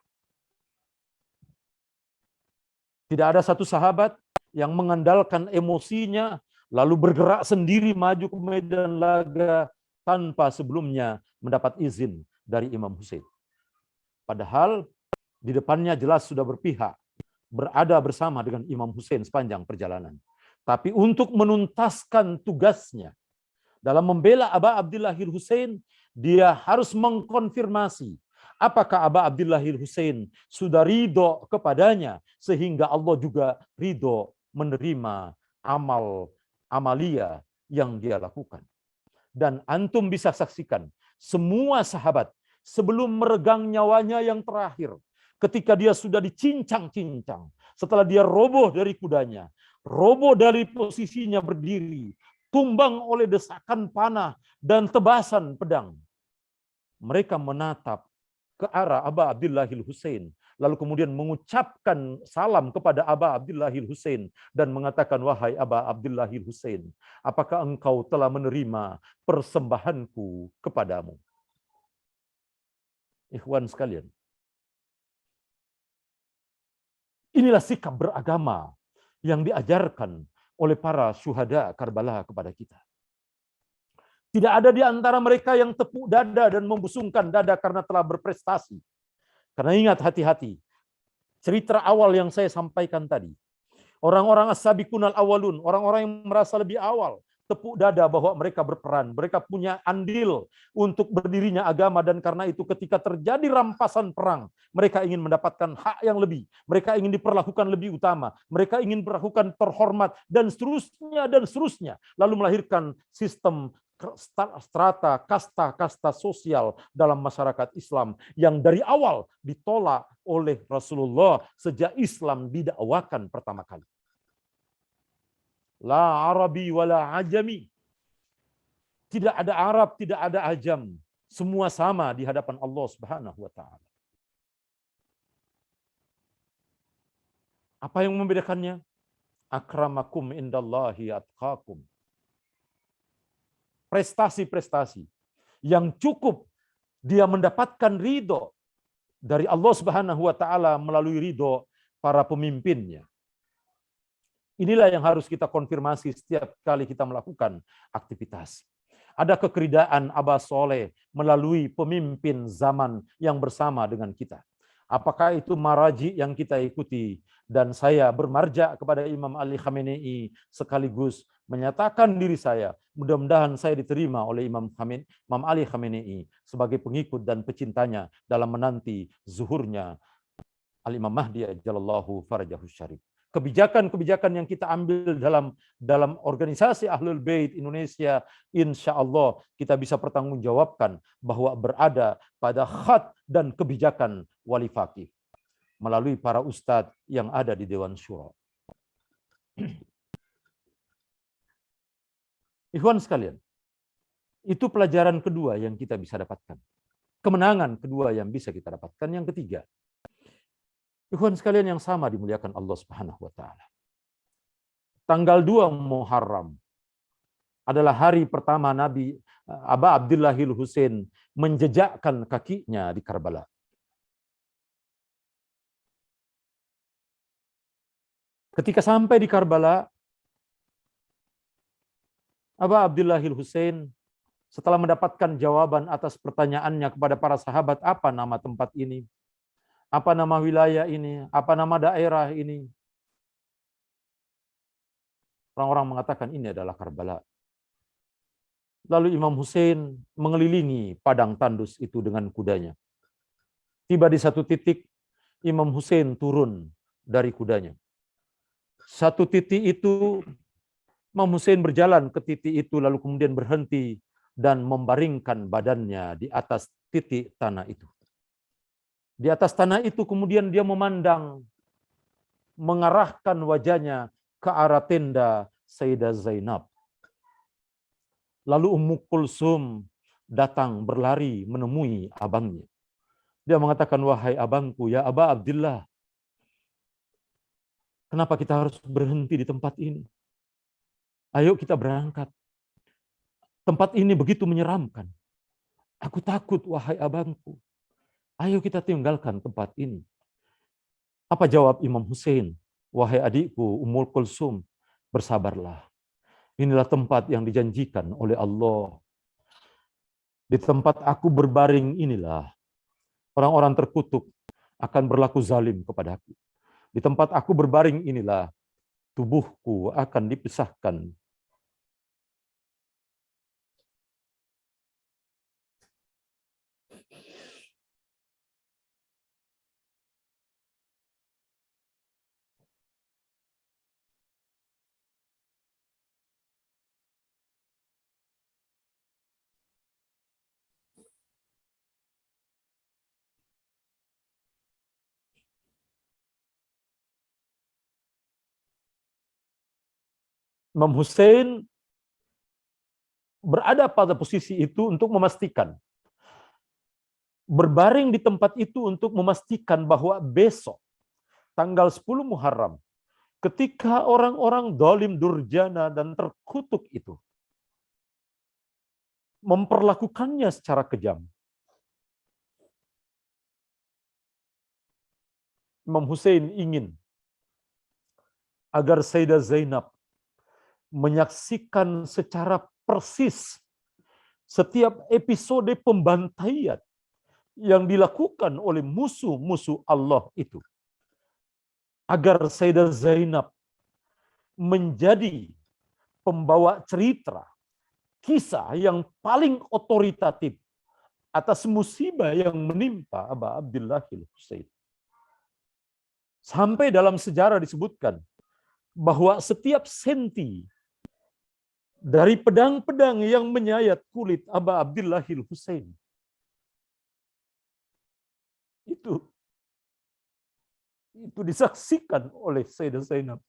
Tidak ada satu sahabat yang mengandalkan emosinya lalu bergerak sendiri maju ke medan laga tanpa sebelumnya mendapat izin dari Imam Hussein. Padahal di depannya jelas sudah berpihak, berada bersama dengan Imam Hussein sepanjang perjalanan. Tapi untuk menuntaskan tugasnya dalam membela Aba Abdillahil Hussein, dia harus mengkonfirmasi apakah Aba Abdillahil Hussein sudah ridho kepadanya sehingga Allah juga ridho menerima amalia yang dia lakukan. Dan antum bisa saksikan semua sahabat sebelum meregang nyawanya yang terakhir, ketika dia sudah dicincang-cincang, setelah dia roboh dari kudanya, roboh dari posisinya berdiri, tumbang oleh desakan panah dan tebasan pedang, mereka menatap ke arah Aba Abdillahil Hussein, lalu kemudian mengucapkan salam kepada Aba Abdillahil Hussein dan mengatakan, wahai Aba Abdillahil Hussein, apakah engkau telah menerima persembahanku kepadamu? Ikhwan sekalian, inilah sikap beragama yang diajarkan oleh para syuhada Karbala kepada kita. Tidak ada di antara mereka yang tepuk dada dan membusungkan dada karena telah berprestasi. Karena ingat, hati-hati. Cerita awal yang saya sampaikan tadi. Orang-orang as-sabiqunal awalun, orang-orang yang merasa lebih awal, tepuk dada bahwa mereka berperan, mereka punya andil untuk berdirinya agama, dan karena itu ketika terjadi rampasan perang, mereka ingin mendapatkan hak yang lebih, mereka ingin diperlakukan lebih utama, mereka ingin diperlakukan terhormat, dan seterusnya, lalu melahirkan sistem strata, kasta sosial dalam masyarakat Islam yang dari awal ditolak oleh Rasulullah sejak Islam didakwakan pertama kali. La Arabi wala Ajami. Tidak ada Arab, tidak ada Ajam. Semua sama di hadapan Allah Subhanahu wa taala. Apa yang membedakannya? Akramakum indallahi atqakum. Prestasi-prestasi yang cukup dia mendapatkan ridho dari Allah Subhanahu wa taala melalui ridho para pemimpinnya. Inilah yang harus kita konfirmasi setiap kali kita melakukan aktivitas. Ada kekeridaan Aba Soleh melalui pemimpin zaman yang bersama dengan kita. Apakah itu maraji yang kita ikuti? Dan saya bermarja kepada Imam Ali Khamenei sekaligus menyatakan diri saya, mudah-mudahan saya diterima oleh Imam Ali Khamenei sebagai pengikut dan pecintanya dalam menanti zuhurnya Al-Imam Mahdi ajallallahu farajahu syarif. Kebijakan-kebijakan yang kita ambil dalam organisasi Ahlul Bait Indonesia, insya Allah kita bisa pertanggungjawabkan bahwa berada pada khat dan kebijakan wali faqih melalui para ustadz yang ada di Dewan Syura. Ikhwan sekalian, itu pelajaran kedua yang kita bisa dapatkan. Kemenangan kedua yang bisa kita dapatkan. Yang ketiga, ikhwan sekalian yang sama dimuliakan Allah Subhanahu wa taala. Tanggal 2 Muharram adalah hari pertama Nabi Aba Abdillahil Husain menjejakkan kakinya di Karbala. Ketika sampai di Karbala, Aba Abdillahil Husain setelah mendapatkan jawaban atas pertanyaannya kepada para sahabat, apa nama tempat ini? Apa nama wilayah ini? Apa nama daerah ini? Orang-orang mengatakan ini adalah Karbala. Lalu Imam Husain mengelilingi padang tandus itu dengan kudanya. Tiba di satu titik, Imam Husain turun dari kudanya. Satu titik itu, Imam Husain berjalan ke titik itu, lalu kemudian berhenti dan membaringkan badannya di atas titik tanah itu. Di atas tanah itu kemudian dia memandang, mengarahkan wajahnya ke arah tenda Sayyidah Zainab. Lalu Ummu Kulsum datang berlari menemui abangnya. Dia mengatakan, wahai abangku, ya Aba Abdillah, kenapa kita harus berhenti di tempat ini? Ayo kita berangkat. Tempat ini begitu menyeramkan. Aku takut, wahai abangku. Ayo kita tinggalkan tempat ini. Apa jawab Imam Husain? Wahai adikku, Ummul Kulsum, bersabarlah. Inilah tempat yang dijanjikan oleh Allah. Di tempat aku berbaring inilah orang-orang terkutuk akan berlaku zalim kepadaku. Di tempat aku berbaring inilah tubuhku akan dipisahkan. Imam Husain berada pada posisi itu untuk memastikan, berbaring di tempat itu untuk memastikan bahwa besok tanggal 10 Muharram, ketika orang-orang zalim, durjana dan terkutuk itu memperlakukannya secara kejam, Imam Husain ingin agar Sayyidah Zainab menyaksikan secara persis setiap episode pembantaian yang dilakukan oleh musuh-musuh Allah itu. Agar Sayyidah Zainab menjadi pembawa cerita, kisah yang paling otoritatif atas musibah yang menimpa Aba Abdillahil Husain. Sampai dalam sejarah disebutkan bahwa setiap senti dari pedang-pedang yang menyayat kulit Aba Abdillahil Husain itu disaksikan oleh Sayyidah Zainab.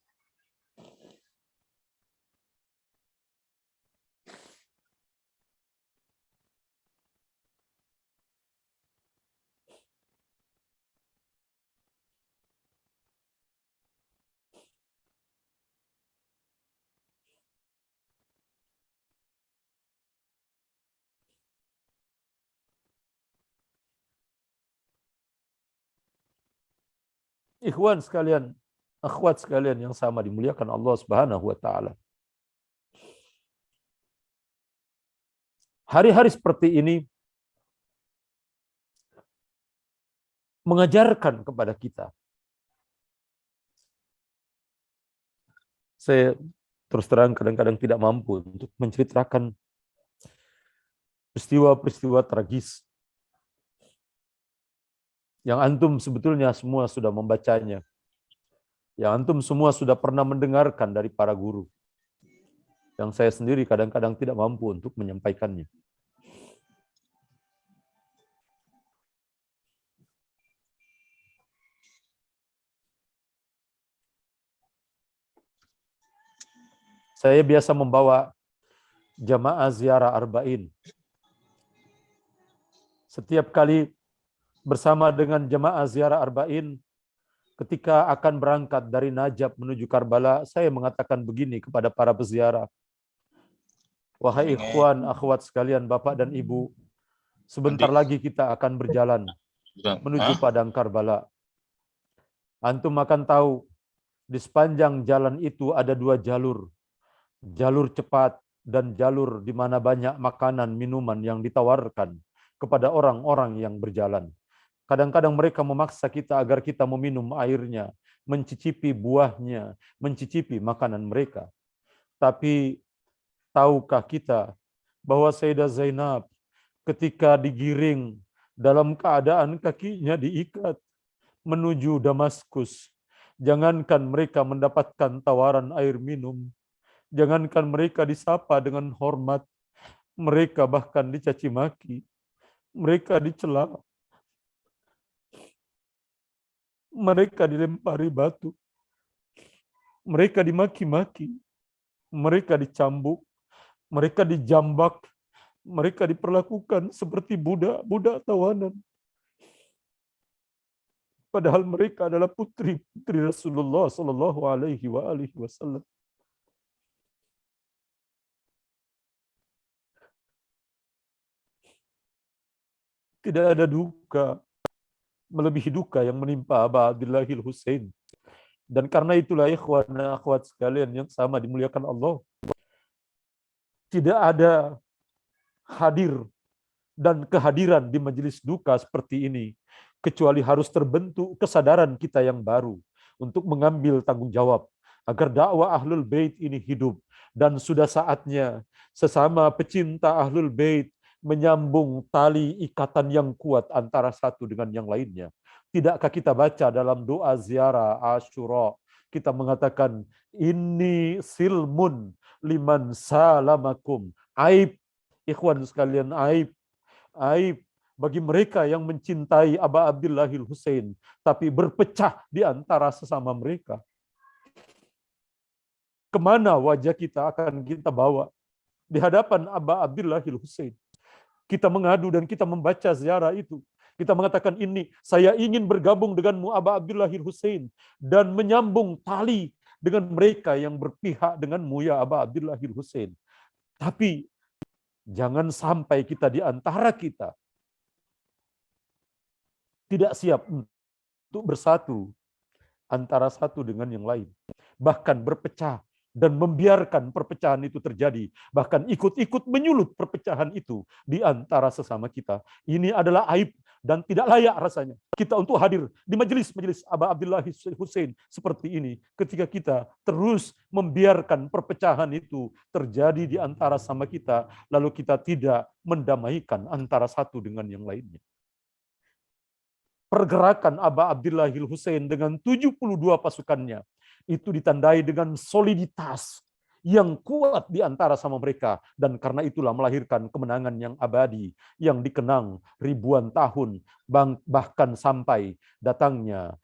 Ikhwan sekalian, akhwat sekalian yang sama dimuliakan Allah Subhanahu wa taala. Hari-hari seperti ini mengajarkan kepada kita. Saya terus terang kadang-kadang tidak mampu untuk menceritakan peristiwa-peristiwa tragis yang antum sebetulnya semua sudah membacanya, yang antum semua sudah pernah mendengarkan dari para guru, yang saya sendiri kadang-kadang tidak mampu untuk menyampaikannya. Saya biasa membawa jamaah ziarah arba'in. Setiap kali bersama dengan jamaah ziarah arba'in, ketika akan berangkat dari Najab menuju Karbala, saya mengatakan begini kepada para peziarah. Wahai ikhwan, akhwat sekalian, bapak dan ibu, sebentar lagi kita akan berjalan menuju padang Karbala. Antum akan tahu, di sepanjang jalan itu ada dua jalur. Jalur cepat dan jalur di mana banyak makanan, minuman yang ditawarkan kepada orang-orang yang berjalan. Kadang-kadang mereka memaksa kita agar kita meminum airnya, mencicipi buahnya, mencicipi makanan mereka. Tapi tahukah kita bahwa Sayyidah Zainab ketika digiring dalam keadaan kakinya diikat menuju Damaskus, jangankan mereka mendapatkan tawaran air minum, jangankan mereka disapa dengan hormat, mereka bahkan dicaci maki, mereka dicela, mereka dilempari batu, mereka dimaki-maki, mereka dicambuk, mereka dijambak, mereka diperlakukan seperti budak-budak tawanan. Padahal mereka adalah putri-putri Rasulullah Sallallahu Alaihi Wasallam. Tidak ada duka melebihi duka yang menimpa Aba Abdillahil Husain. Dan karena itulah ikhwan dan akhwat sekalian yang sama dimuliakan Allah, tidak ada hadir dan kehadiran di majelis duka seperti ini kecuali harus terbentuk kesadaran kita yang baru untuk mengambil tanggung jawab agar dakwah Ahlul Bait ini hidup. Dan sudah saatnya sesama pecinta Ahlul Bait menyambung tali ikatan yang kuat antara satu dengan yang lainnya. Tidakkah kita baca dalam doa ziarah Asyura, kita mengatakan, ini silmun liman salamakum. Aib, ikhwan sekalian, aib bagi mereka yang mencintai Aba Abdillahil Husain, tapi berpecah di antara sesama mereka. Kemana wajah kita akan kita bawa di hadapan Aba Abdillahil Husain? Kita mengadu dan kita membaca ziarah itu. Kita mengatakan, ini saya ingin bergabung denganmu Aba Abdillahil Husain dan menyambung tali dengan mereka yang berpihak denganmu ya Aba Abdillahil Husain. Tapi jangan sampai kita di antara kita tidak siap untuk bersatu antara satu dengan yang lain. Bahkan berpecah dan membiarkan perpecahan itu terjadi. Bahkan ikut-ikut menyulut perpecahan itu di antara sesama kita. Ini adalah aib dan tidak layak rasanya kita untuk hadir di majelis-majelis Aba Abdillah Husain seperti ini ketika kita terus membiarkan perpecahan itu terjadi di antara sama kita, lalu kita tidak mendamaikan antara satu dengan yang lainnya. Pergerakan Aba Abdillahil Husain dengan 72 pasukannya itu ditandai dengan soliditas yang kuat di antara sama mereka, dan karena itulah melahirkan kemenangan yang abadi yang dikenang ribuan tahun, bahkan sampai datangnya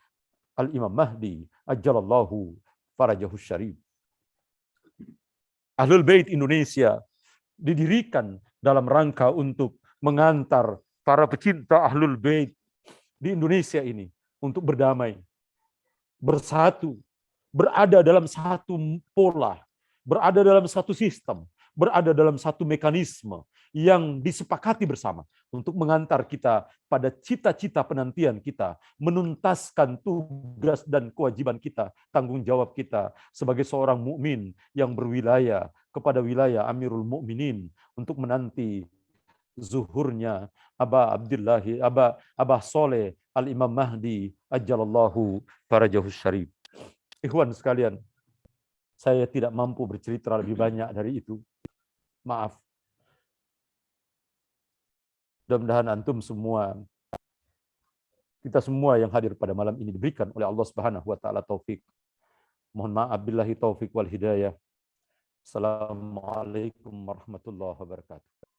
Al-Imam Mahdi ajjalallahu farajahus syarif. Ahlul Bait Indonesia didirikan dalam rangka untuk mengantar para pecinta Ahlul Bait di Indonesia ini untuk berdamai, bersatu, berada dalam satu pola, berada dalam satu sistem, berada dalam satu mekanisme yang disepakati bersama untuk mengantar kita pada cita-cita penantian kita, menuntaskan tugas dan kewajiban kita, tanggung jawab kita sebagai seorang mukmin yang berwilayah kepada wilayah Amirul Mukminin untuk menanti zuhurnya Aba Soleh Al-Imam Mahdi ajjalallahu farajahus syarif. Ikhwan sekalian, saya tidak mampu bercerita lebih banyak dari itu. Maaf. Mudah-mudahan antum semua kita semua yang hadir pada malam ini diberikan oleh Allah Subhanahu wa taala taufik. Mohon maaf billahi taufik wal hidayah. Assalamualaikum warahmatullahi wabarakatuh.